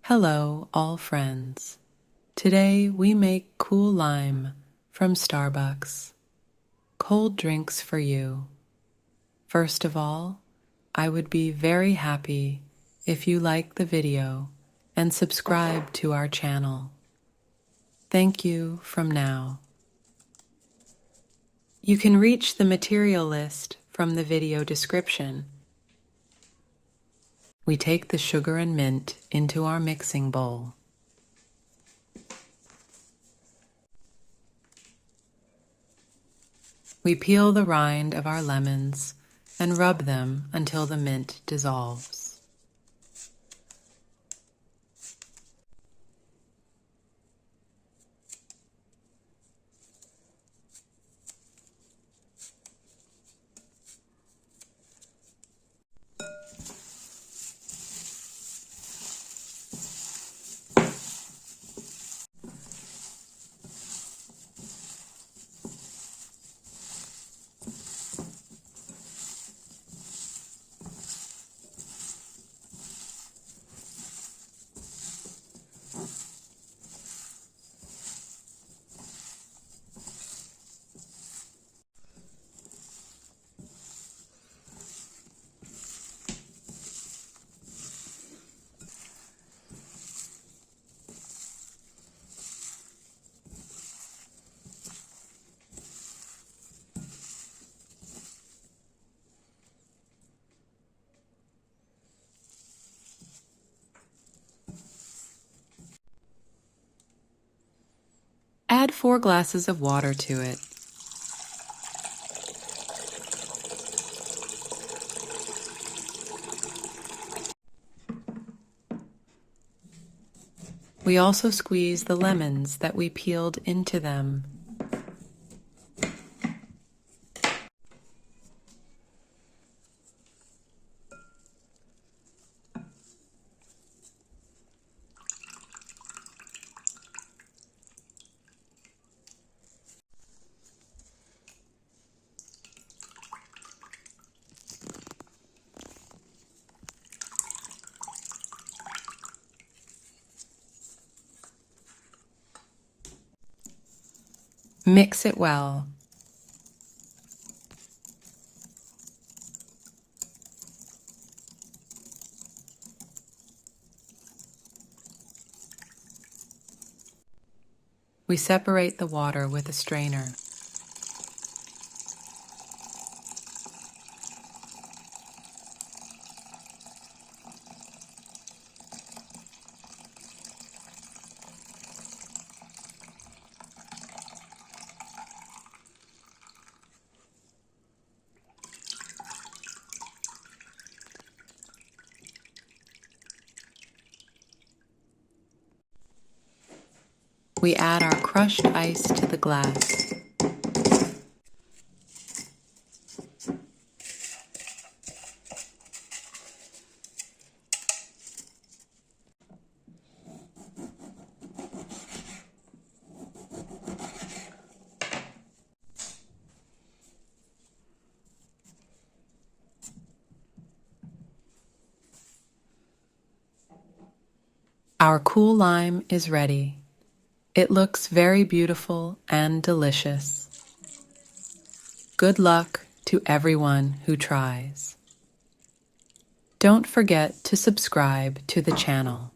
Hello, all friends. Today we make cool lime from Starbucks. Cold drinks for you. First of all, I would be very happy if you like the video and subscribe to our channel. Thank you from now. You can reach the material list from the video description. We take the sugar and mint into our mixing bowl. We peel the rind of our lemons and rub them until the mint dissolves. Add 4 glasses of water to it. We also squeeze the lemons that we peeled into them. Mix it well. We separate the water with a strainer. We add our crushed ice to the glass. Our cool lime is ready. It looks very beautiful and delicious. Good luck to everyone who tries. Don't forget to subscribe to the channel.